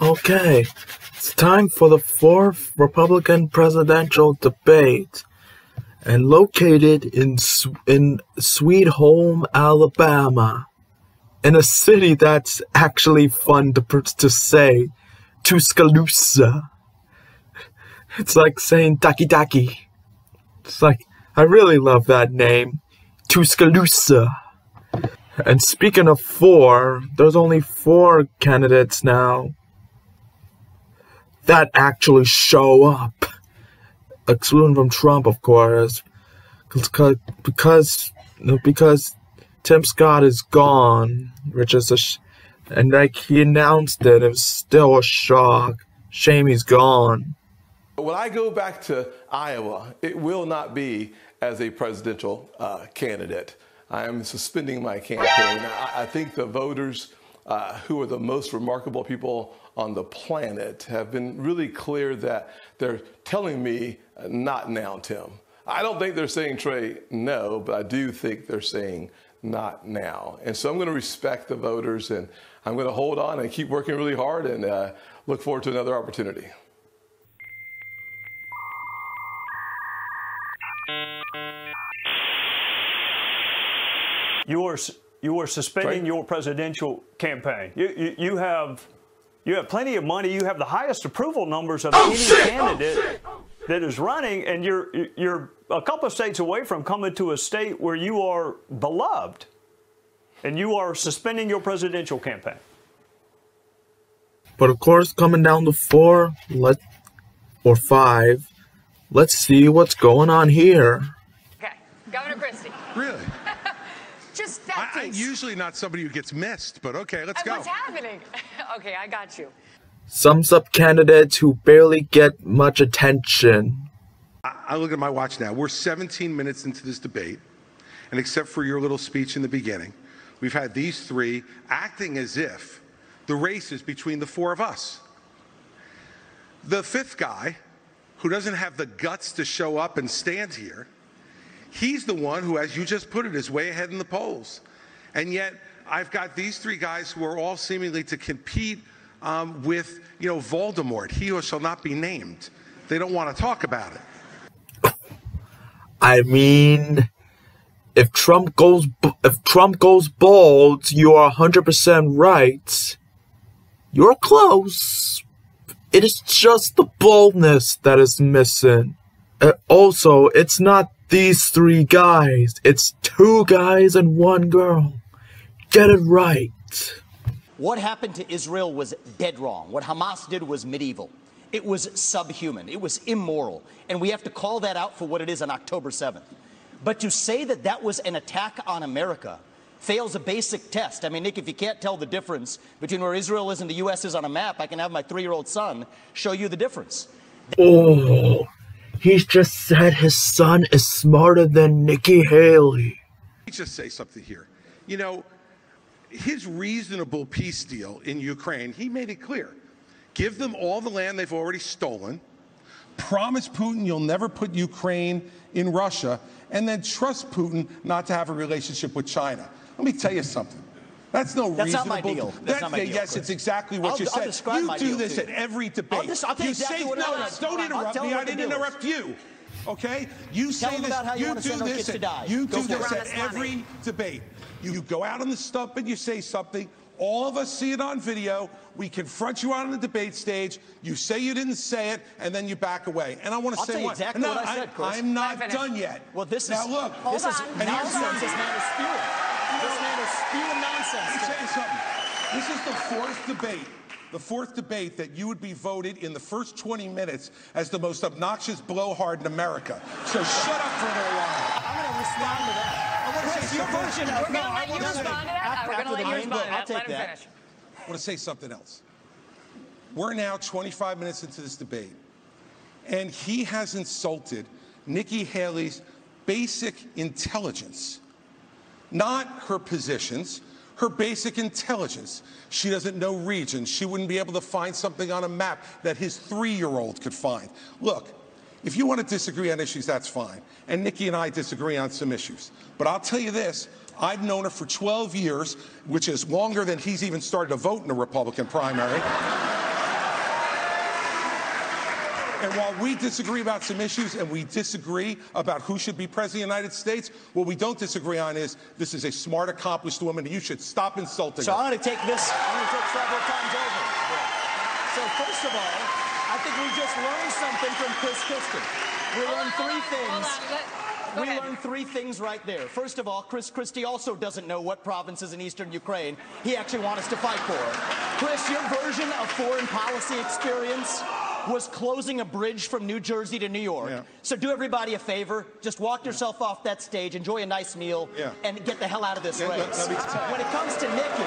Okay, it's time for the fourth Republican presidential debate, and located in Sweet Home, Alabama, in a city that's actually fun to say, Tuscaloosa. It's like saying Taki Taki. It's like, I really love that name, Tuscaloosa. And speaking of four, there's only four candidates now that actually show up, excluding from Trump, of course, because Tim Scott is gone, which is and like he announced it was still a shock. Shame he's gone. When I go back to Iowa, it will not be as a presidential candidate. I am suspending my campaign. I think the voters who are the most remarkable people on the planet have been really clear that they're telling me not now, Tim. I don't think they're saying, Trey, no, but I do think they're saying not now. And so I'm going to respect the voters, and I'm going to hold on and keep working really hard and look forward to another opportunity. You are suspending your presidential campaign. You have plenty of money. You have the highest approval numbers of any candidate that is running, and you're a couple of states away from coming to a state where you are beloved, and you are suspending your presidential campaign. But of course, coming down to four, or five, let's see what's going on here. Okay, Governor Christie. Really? Just that I'm usually not somebody who gets missed, but okay, let's go. What's happening? Okay, I got you. Sums up candidates who barely get much attention. I look at my watch now. We're 17 minutes into this debate, and except for your little speech in the beginning, we've had these three acting as if the race is between the four of us. The fifth guy, who doesn't have the guts to show up and stand here, he's the one who, as you just put it, is way ahead in the polls. And yet, I've got these three guys who are all seemingly to compete with, Voldemort, he who shall not be named. They don't want to talk about it. I mean, if Trump goes bald, you are 100% right. You're close. It is just the boldness that is missing. Also, it's not these three guys. It's two guys and one girl. Get it right. What happened to Israel was dead wrong. What Hamas did was medieval. It was subhuman. It was immoral. And we have to call that out for what it is on October 7th. But to say that that was an attack on America fails a basic test. I mean, Nick, if you can't tell the difference between where Israel is and the U.S. is on a map, I can have my 3-year-old son show you the difference. Oh, he's just said his son is smarter than Nikki Haley. Let me just say something here. His reasonable peace deal in Ukraine, he made it clear. Give them all the land they've already stolen. Promise Putin you'll never put Ukraine in Russia, and then trust Putin not to have a relationship with China. Let me tell you something. That's no reasonable. That's not my deal. That's not my deal. Yes, it's exactly what you said. You do this at every debate. I'll tell you exactly what it is. Don't interrupt me. I didn't interrupt you. Okay? You say this. You do this. You do this at every debate. You go out on the stump and you say something. All of us see it on video. We confront you on the debate stage. You say you didn't say it, and then you back away. And I want to say what exactly what I said, Chris. I'm not done yet. Well, this now is look. This is nonsense. This man is spewing. This man is spewing nonsense. Let me tell you something. This is the fourth debate. The fourth debate that you would be voted in the first 20 minutes as the most obnoxious blowhard in America. So shut up for a little while. I'm going to respond to that. Your version of we're going to let you respond to that. We're going to let you respond to that. I'll take that. Finish. I want to say something else. We're now 25 minutes into this debate, and he has insulted Nikki Haley's basic intelligence, not her positions, her basic intelligence. She doesn't know regions. She wouldn't be able to find something on a map that his 3-year-old could find. Look, if you want to disagree on issues, that's fine. And Nikki and I disagree on some issues. But I'll tell you this, I've known her for 12 years, which is longer than he's even started to vote in a Republican primary. And while we disagree about some issues and we disagree about who should be president of the United States, what we don't disagree on is this is a smart, accomplished woman, and you should stop insulting her. So I'm going to take this. I'm going to take several times over. So first of all, I think we just learned something from Chris Christie. We learned three things. We learned three things right there. First of all, Chris Christie also doesn't know what provinces in eastern Ukraine he actually wants us to fight for. Chris, your version of foreign policy experience was closing a bridge from New Jersey to New York. Yeah. So do everybody a favor, just walk yourself off that stage, enjoy a nice meal, and get the hell out of this race. When it comes to Nikki,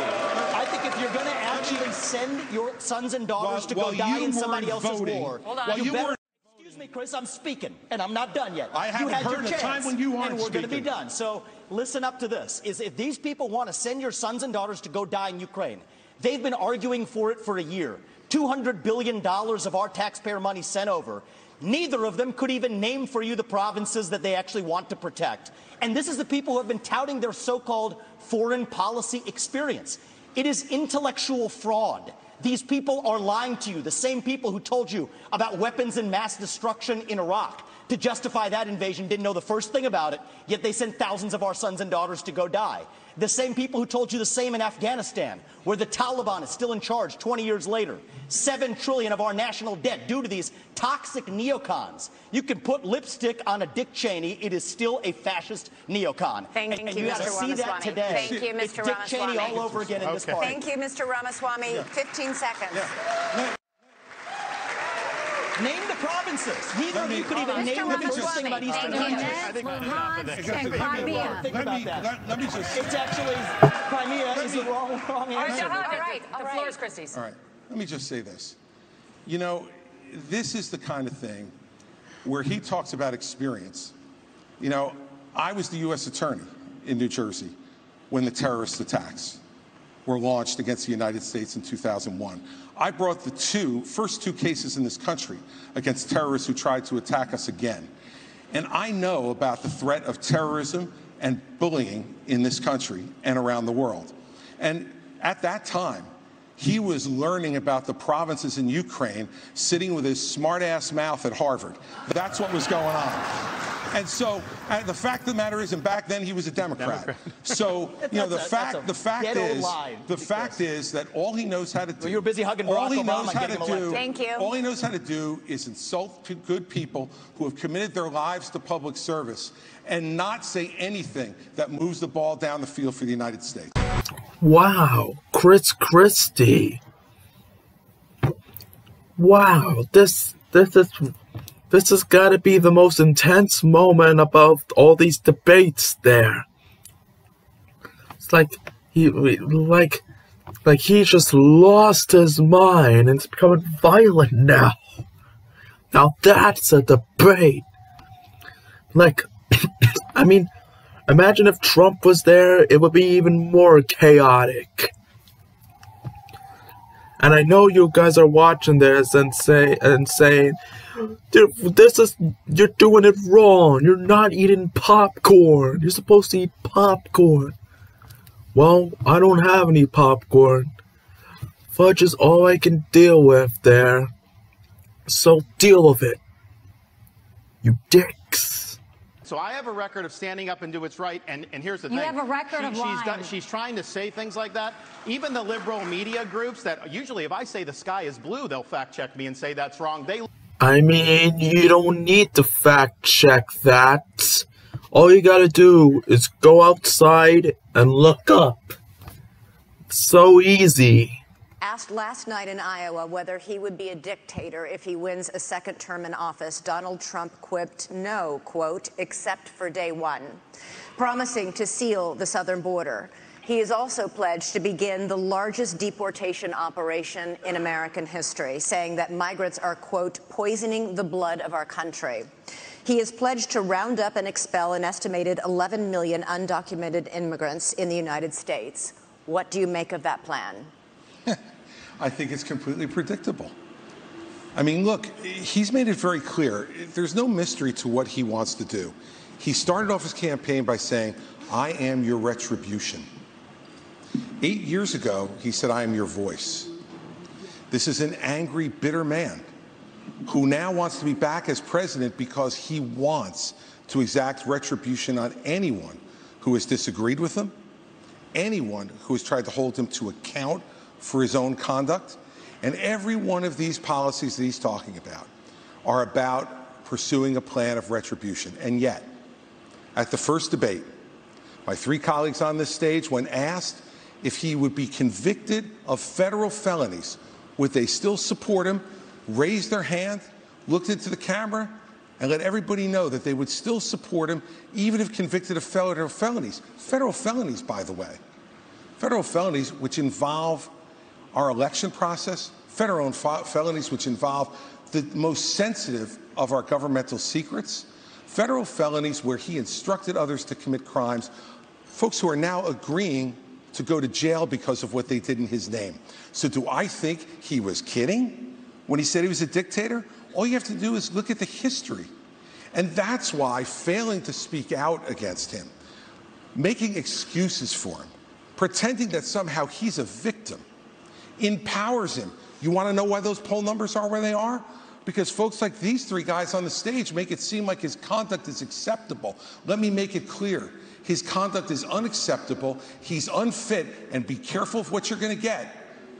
I think if you're going to actually send your sons and daughters to go die in somebody else's war, you better... Excuse me, Chris, I'm speaking, and I'm not done yet. I haven't heard the time when you aren't and we're going to be speaking. done. So listen up to this, is if these people want to send your sons and daughters to go die in Ukraine, they've been arguing for it for a year. $200 billion of our taxpayer money sent over. Neither of them could even name for you the provinces that they actually want to protect. And this is the people who have been touting their so-called foreign policy experience. It is intellectual fraud. These people are lying to you, the same people who told you about weapons and mass destruction in Iraq to justify that invasion didn't know the first thing about it, yet they sent thousands of our sons and daughters to go die. The same people who told you the same in Afghanistan, where the Taliban is still in charge 20 years later. $7 trillion of our national debt due to these toxic neocons. You can put lipstick on a Dick Cheney, it is still a fascist neocon. Thank and you, you got to Mr. see that Ramaswamy. today. Thank you, Mr. It's Dick Ramaswamy. Cheney all over again in this party. Thank you, Mr. Ramaswamy. 15 seconds. Name the provinces. Neither of you could even name the first thing about Eastern Thank you. Luhansk and Crimea. Think about that. Let me just... It's actually, Crimea is the wrong answer. All right. The floor is Christie's. All right. Let me just say this. You know, this is the kind of thing where he talks about experience. You know, I was the U.S. attorney in New Jersey when the terrorist attacks were launched against the United States in 2001. I brought the first two cases in this country against terrorists who tried to attack us again. And I know about the threat of terrorism and bullying in this country and around the world. And at that time, he was learning about the provinces in Ukraine, sitting with his smart-ass mouth at Harvard. That's what was going on. And so the fact of the matter is, and back then he was a Democrat. So you know the fact is that all he knows how to do. Well, you're busy hugging Barack Obama, getting him elected. Thank you. All he knows how to do is insult good people who have committed their lives to public service and not say anything that moves the ball down the field for the United States. Wow, Chris Christie. Wow, this has got to be the most intense moment about all these debates there. It's like he just lost his mind and it's becoming violent now. Now that's a debate. Like, I mean, imagine if Trump was there, it would be even more chaotic. And I know you guys are watching this and saying, dude, you're doing it wrong. You're not eating popcorn. You're supposed to eat popcorn. Well, I don't have any popcorn. Fudge is all I can deal with there. So deal with it. You dicks. So I have a record of standing up and do what's right, and here's the thing. You have a record of lying. She's trying to say things like that. Even the liberal media groups that usually if I say the sky is blue, they'll fact check me and say that's wrong. I mean, you don't need to fact check that. All you gotta do is go outside and look up. It's so easy. Asked last night in Iowa whether he would be a dictator if he wins a second term in office, Donald Trump quipped, no, quote, except for day one, promising to seal the southern border. He has also pledged to begin the largest deportation operation in American history, saying that migrants are, quote, poisoning the blood of our country. He has pledged to round up and expel an estimated 11 million undocumented immigrants in the United States. What do you make of that plan? I think it's completely predictable. I mean, look, he's made it very clear. There's no mystery to what he wants to do. He started off his campaign by saying, I am your retribution. 8 years ago, he said, I am your voice. This is an angry, bitter man who now wants to be back as president because he wants to exact retribution on anyone who has disagreed with him, anyone who has tried to hold him to account for his own conduct. And every one of these policies that he's talking about are about pursuing a plan of retribution. And yet, at the first debate, my three colleagues on this stage, when asked if he would be convicted of federal felonies, would they still support him, raised their hand, looked into the camera, and let everybody know that they would still support him even if convicted of federal felonies. Federal felonies, by the way. Federal felonies which involve our election process, federal felonies which involve the most sensitive of our governmental secrets, federal felonies where he instructed others to commit crimes, folks who are now agreeing to go to jail because of what they did in his name. So do I think he was kidding when he said he was a dictator? All you have to do is look at the history. And that's why failing to speak out against him, making excuses for him, pretending that somehow he's a victim, empowers him. You want to know why those poll numbers are where they are? Because folks like these three guys on the stage make it seem like his conduct is acceptable. Let me make it clear. His conduct is unacceptable. He's unfit. And be careful of what you're going to get.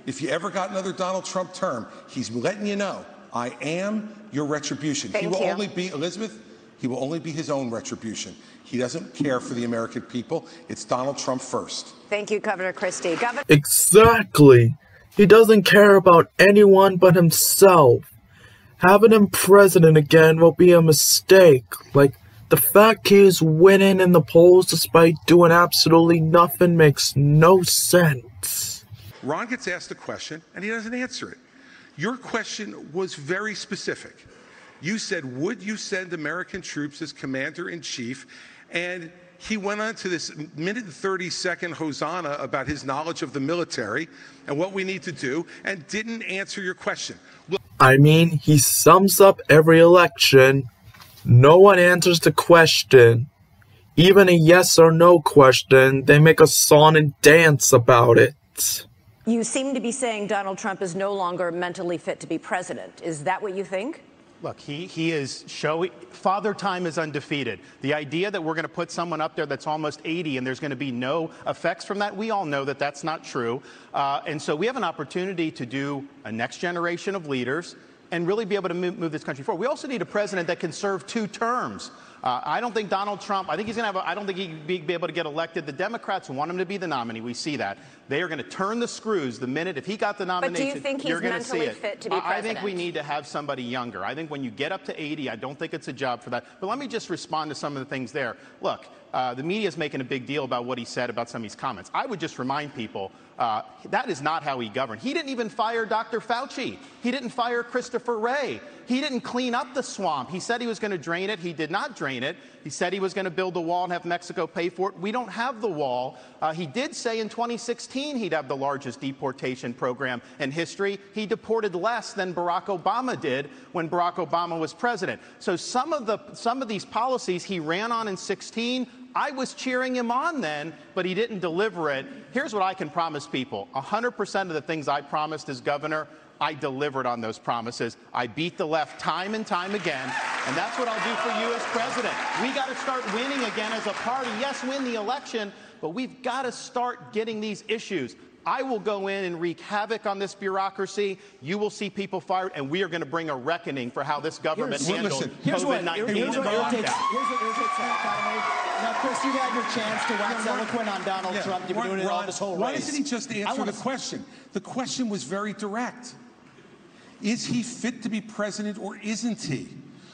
If you ever got another Donald Trump term, he's letting you know, I am your retribution. He will only be, Elizabeth, he will only be his own retribution. He doesn't care for the American people. It's Donald Trump first. Thank you, Governor Christie. Exactly. He doesn't care about anyone but himself. Having him president again will be a mistake. Like, the fact he is winning in the polls despite doing absolutely nothing makes no sense. Ron gets asked a question and he doesn't answer it. Your question was very specific. You said, would you send American troops as commander-in-chief? And he went on to this minute and 30-second hosanna about his knowledge of the military and what we need to do, and didn't answer your question. Look, I mean, he sums up every election. No one answers the question. Even a yes or no question, they make a song and dance about it. You seem to be saying Donald Trump is no longer mentally fit to be president. Is that what you think? Look, he is showing, Father Time is undefeated. The idea that we're going to put someone up there that's almost 80 and there's going to be no effects from that, we all know that that's not true. And so we have an opportunity to do a next generation of leaders and really be able to move this country forward. We also need a president that can serve 2 terms. I don't think Donald Trump, I think he's going to have, I don't think he'd be able to get elected. The Democrats want him to be the nominee. We see that. They are going to turn the screws the minute, if he got the nomination, but do you think he's mentally fit to be president? I think we need to have somebody younger. I think when you get up to 80, I don't think it's a job for that. But let me just respond to some of the things there. Look, the media is making a big deal about what he said about some of these comments. I would just remind people that is not how he governed. He didn't even fire Dr. Fauci. He didn't fire Christopher Wray. He didn't clean up the swamp. He said he was going to drain it. He did not drain it. He said he was going to build the wall and have Mexico pay for it. We don't have the wall. He did say in 2016 he'd have the largest deportation program in history. He deported less than Barack Obama did when Barack Obama was president. So some of these policies he ran on in 16, I was cheering him on then, but he didn't deliver it. Here's what I can promise people. 100% of the things I promised as governor, I delivered on those promises. I beat the left time and time again, and that's what I'll do for you as president. We got to start winning again as a party. Yes, win the election, but we've got to start getting these issues. I will go in and wreak havoc on this bureaucracy. You will see people fired, and we are going to bring a reckoning for how this government handled COVID-19. Here's what irritates now, Chris, you've had your chance to wax eloquent on Donald Trump. You've been doing it all this whole race. Why doesn't he just answer the question? The question was very direct. Is he fit to be president or isn't he?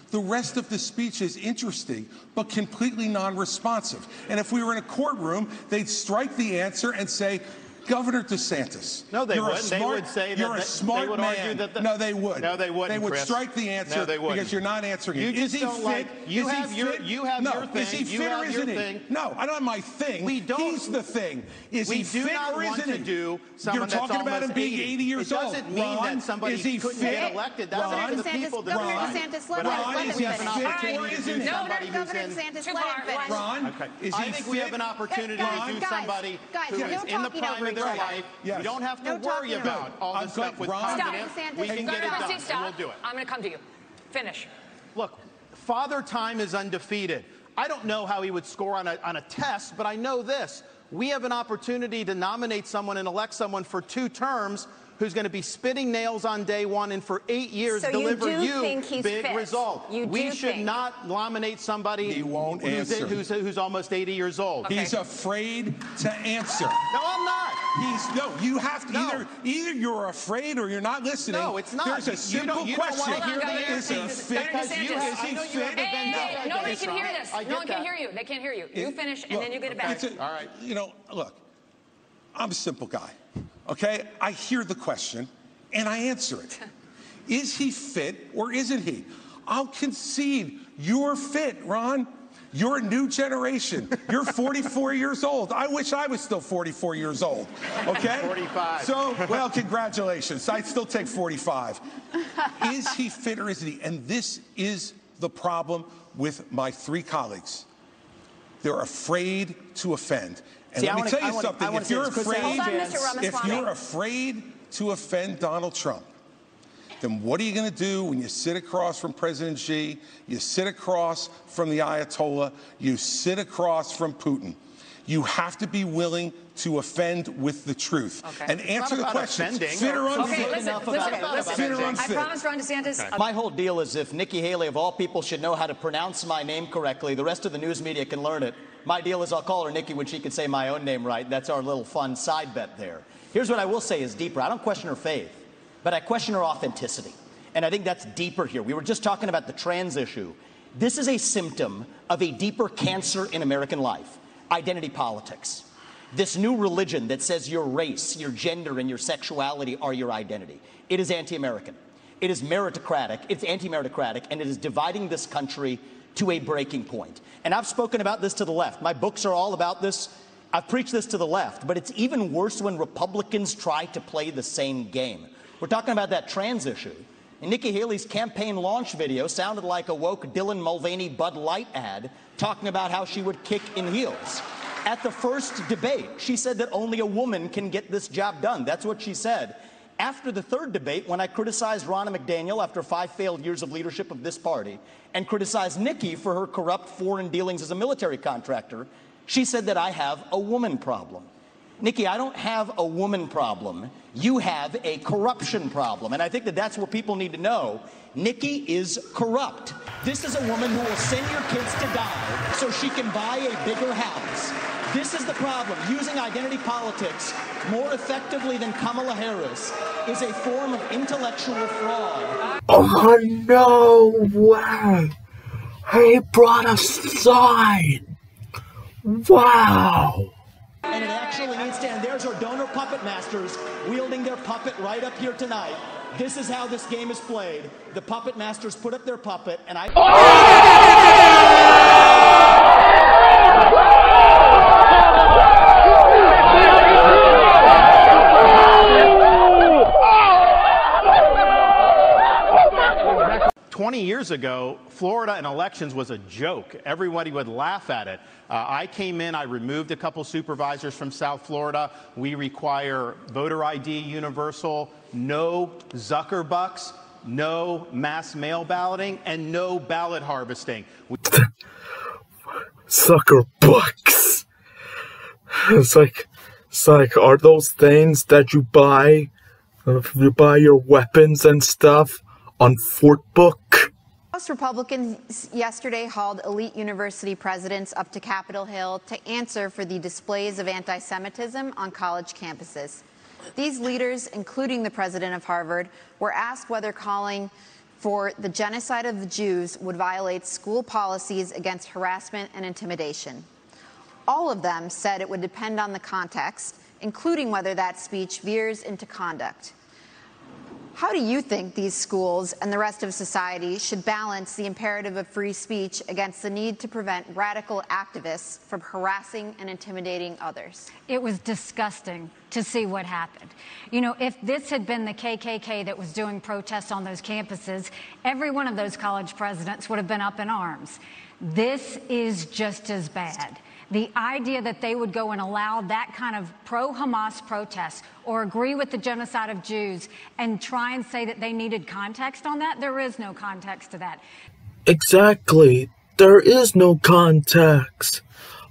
The rest of the speech is interesting, but completely non-responsive. And if we were in a courtroom, they'd strike the answer and say, Governor DeSantis. No, they wouldn't. They would say that you're a smart man. No, they would. No, they wouldn't. They would Chris. strike the answer because you're not answering it. Is he fit? You have your thing. Is he fit or isn't he? No, I don't have my thing. We don't. He's the thing. Is he fit or isn't he? You're talking about him being 80 years old. It doesn't mean that somebody couldn't get elected. That's up to the people to decide. Ron, is he fit or isn't he? Ron, I think we have an opportunity to do somebody who is in the primary their right. life. Yes. We don't have to No worry talking about all this stuff with confidence. We can get it done, and we'll do it. I'm going to come to you. Finish. Look, Father Time is undefeated. I don't know how he would score on a test, but I know this. We have an opportunity to nominate someone and elect someone for 2 terms who's going to be spitting nails on day 1 and for 8 years so deliver you think he's big fit. results. We should think. not nominate somebody who's almost 80 years old. Okay. He's afraid to answer. No, I'm not. You have to either you're afraid or you're not listening. No, it's not. There's a simple question. Is he fit? Hey, nobody can hear this. No one can hear you. They can't hear you. You finish, and then you get it back. All right. Look, I'm a simple guy. Okay, I hear the question and I answer it. Is he fit or isn't he? I'll concede you're fit, Ron. You're a new generation. You're 44 years old. I wish I was still 44 years old. Okay? 45. So, well, congratulations. I'd still take 45. Is he fit or isn't he? And this is the problem with my 3 colleagues. They're afraid to offend. And let me tell you something. If you're afraid to offend Donald Trump, then what are you going to do when you sit across from President Xi, you sit across from the Ayatollah, you sit across from Putin? You have to be willing to offend with the truth and answer the question. Fit or unfit? Listen. I promise, Ron DeSantis. My whole deal is if Nikki Haley, of all people, should know how to pronounce my name correctly, the rest of the news media can learn it. My deal is I'll call her Nikki when she can say my own name right. That's our little fun side bet there. Here's what I will say is deeper. I don't question her faith, but I question her authenticity. And I think that's deeper here. We were just talking about the trans issue. This is a symptom of a deeper cancer in American life, identity politics. This new religion that says your race, your gender, and your sexuality are your identity. It is anti-American. It is meritocratic. It's anti-meritocratic, and it is dividing this country to a breaking point. And I've spoken about this to the left. My books are all about this. I've preached this to the left, but it's even worse when Republicans try to play the same game. We're talking about that trans issue. And Nikki Haley's campaign launch video sounded like a woke Dylan Mulvaney Bud Light ad talking about how she would kick in heels. At the first debate, she said that only a woman can get this job done. That's what she said. After the third debate, when I criticized Ronna McDaniel after 5 failed years of leadership of this party and criticized Nikki for her corrupt foreign dealings as a military contractor, she said that I have a woman problem. Nikki, I don't have a woman problem. You have a corruption problem. And I think that that's what people need to know. Nikki is corrupt. This is a woman who will send your kids to die so she can buy a bigger house. This is the problem. Using identity politics more effectively than Kamala Harris is a form of intellectual fraud. Oh, no way. He brought a sign. Wow. And it actually needs to end. There's our donor puppet masters wielding their puppet right up here tonight. This is how this game is played. The puppet masters put up their puppet, and I... 20 years ago, Florida and elections was a joke. Everybody would laugh at it. I came in, I removed a couple supervisors from South Florida. We require voter ID universal, no Zuckerbucks, no mass mail balloting, and no ballot harvesting. Sucker bucks. It's like, are those things that you buy? You buy your weapons and stuff on Fort Book? House Republicans yesterday hauled elite university presidents up to Capitol Hill to answer for the displays of anti-Semitism on college campuses. These leaders, including the president of Harvard, were asked whether calling for the genocide of the Jews would violate school policies against harassment and intimidation. All of them said it would depend on the context, including whether that speech veers into conduct. How do you think these schools and the rest of society should balance the imperative of free speech against the need to prevent radical activists from harassing and intimidating others? It was disgusting to see what happened. You know, if this had been the KKK that was doing protests on those campuses, every one of those college presidents would have been up in arms. This is just as bad. The idea that they would go and allow that kind of pro-Hamas protest or agree with the genocide of Jews and try and say that they needed context on that, there is no context to that. Exactly. There is no context.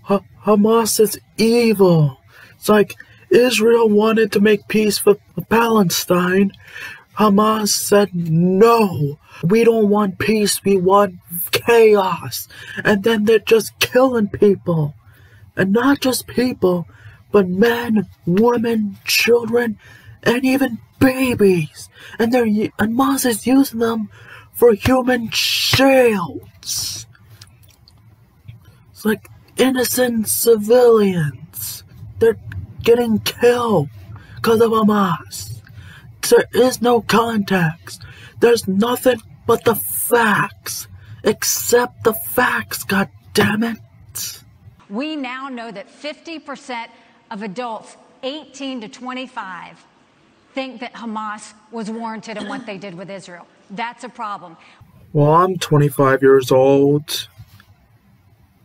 Hamas is evil. It's like Israel wanted to make peace with Palestine. Hamas said, no, we don't want peace, we want chaos. And then they're just killing people. And not just people, but men, women, children, and even babies. And Hamas is using them for human shields. It's like innocent civilians. They're getting killed because of Hamas. There is no context. There's nothing but the facts. Accept the facts, goddammit. We now know that 50% of adults 18 to 25 think that Hamas was warranted in what they did with Israel. That's a problem. Well, I'm 25 years old,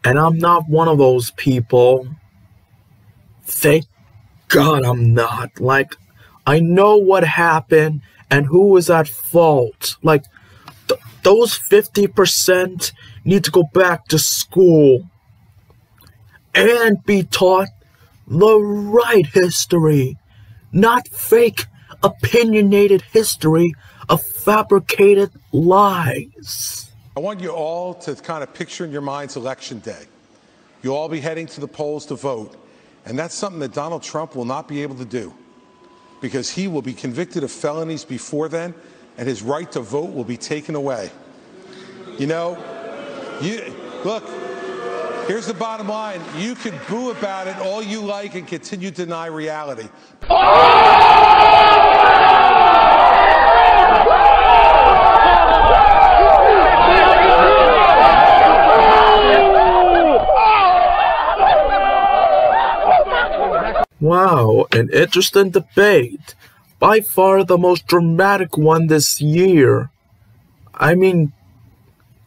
and I'm not one of those people. Thank God I'm not. Like, I know what happened and who was at fault. Like, those 50% need to go back to school and be taught the right history, not fake, opinionated history of fabricated lies. I want you all to kind of picture in your minds Election Day. You'll all be heading to the polls to vote, and that's something that Donald Trump will not be able to do because he will be convicted of felonies before then, and his right to vote will be taken away. You know, look, here's the bottom line. You can boo about it all you like and continue to deny reality. Wow, an interesting debate. By far the most dramatic one this year. I mean,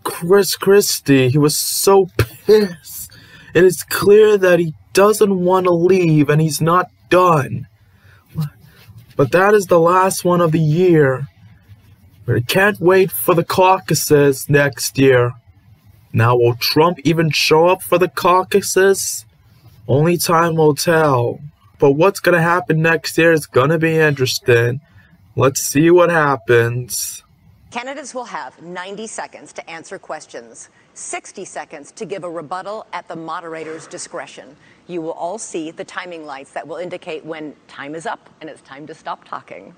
Chris Christie, he was so pissed. It is clear that he doesn't want to leave and he's not done. But that is the last one of the year. But I can't wait for the caucuses next year. Now, will Trump even show up for the caucuses? Only time will tell. But what's going to happen next year is going to be interesting. Let's see what happens. Candidates will have 90 seconds to answer questions, 60 seconds to give a rebuttal at the moderator's discretion. You will all see the timing lights that will indicate when time is up and it's time to stop talking.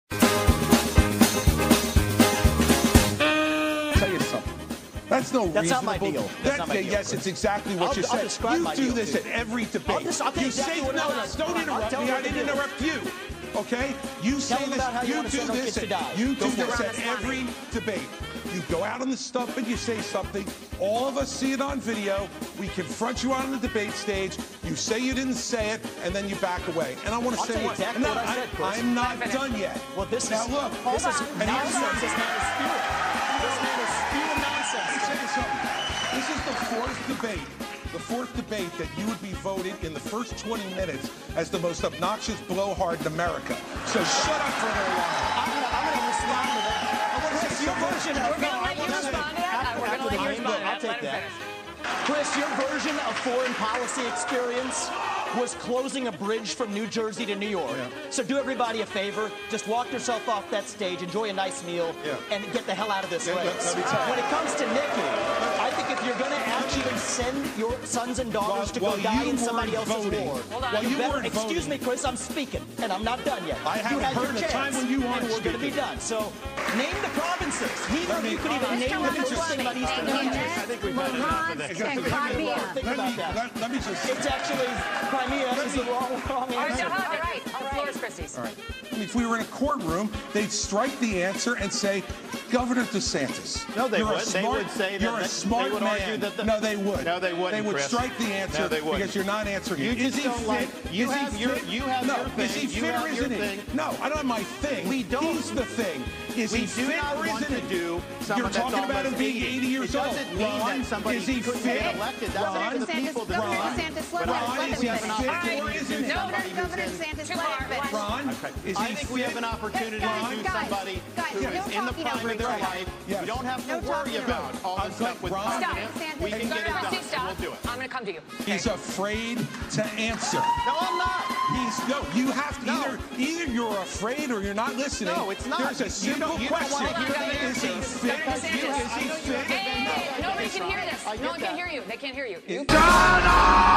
Tell you something. That's no That's reasonable. not my deal. That's not my deal, yes, Chris. it's exactly what you I'll said. describe You my do deal this to at every debate. I'll tell you exactly what don't interrupt me. I didn't interrupt you. Okay? You say them this. about how you want to send our kids to die. You Go do for this it. at every debate. You go out on the stump and you say something. All of us see it on video. We confront you on the debate stage. You say you didn't say it, and then you back away. And I want to say what? Exactly what I said, Chris. I'm not done yet. Well, this now is look. This is and nonsense. This man is spewing. This man is spewing nonsense. Let me tell you something. This is the fourth debate that you would be voted in the first 20 minutes as the most obnoxious blowhard in America. So shut up for a little while. I'm going to respond to that. Chris, your version of... We're going to let you respond to that. We're going to let you respond to that. I'll take that. Chris, your version of foreign policy experience was closing a bridge from New Jersey to New York. Yeah. So do everybody a favor, just walk yourself off that stage, enjoy a nice meal, and get the hell out of this race. When it comes to Nikki, I think if you're going to actually send your sons and daughters to go die in somebody else's war, you better, excuse me, Chris, I'm speaking, and I'm not done yet. I haven't heard the time when you aren't and we're going to be done. So name the provinces. Neither of you could even name the first thing about Eastern countries. Luhansk and Crimea. Think about that. Let me just... It's actually Crimea is the wrong answer. All right. The floor is Christie's. All right. I mean, if we were in a courtroom, they'd strike the answer and say, Governor DeSantis. No, they you're would. A smart, They would say that you're a smart they would man. argue that no, they would. No, they wouldn't. They would Chris. strike the answer no, they wouldn't. because you're not answering you it. Is he don't fit? Like, you is have he your, fit? you have no. your thing. Is he you fit have or your isn't he? thing. No, I don't have my thing. We don't. He's the thing. Is we he do fit not or want isn't to he? do You're talking about him being 80 years old. It doesn't mean that somebody is he couldn't fit? get elected. That's Ron, up to the people to Governor decide. DeSantis, let But him- I let think him we have finish. an opportunity Or to isn't do he? somebody Governor who's in. DeSantis, Too let far. him finish. Ron, is I he think we have an opportunity to do guys, somebody who no is in the talking prime over of their each other. life. Yes. We don't have to No worry talking over about all this stuff with Ron, president. We can get it Governor done. Christie, stop. We'll do it. I'm going to come to you. He's afraid to answer. No, I'm not. You have to either you're afraid or you're not listening. No, it's not. There's a simple you don't question. want to hear the Is he answer. fit? Governor DeSantis. Is he fit? Hey, nobody can hear this. I get No one can that. hear you. They can't hear you. Donald!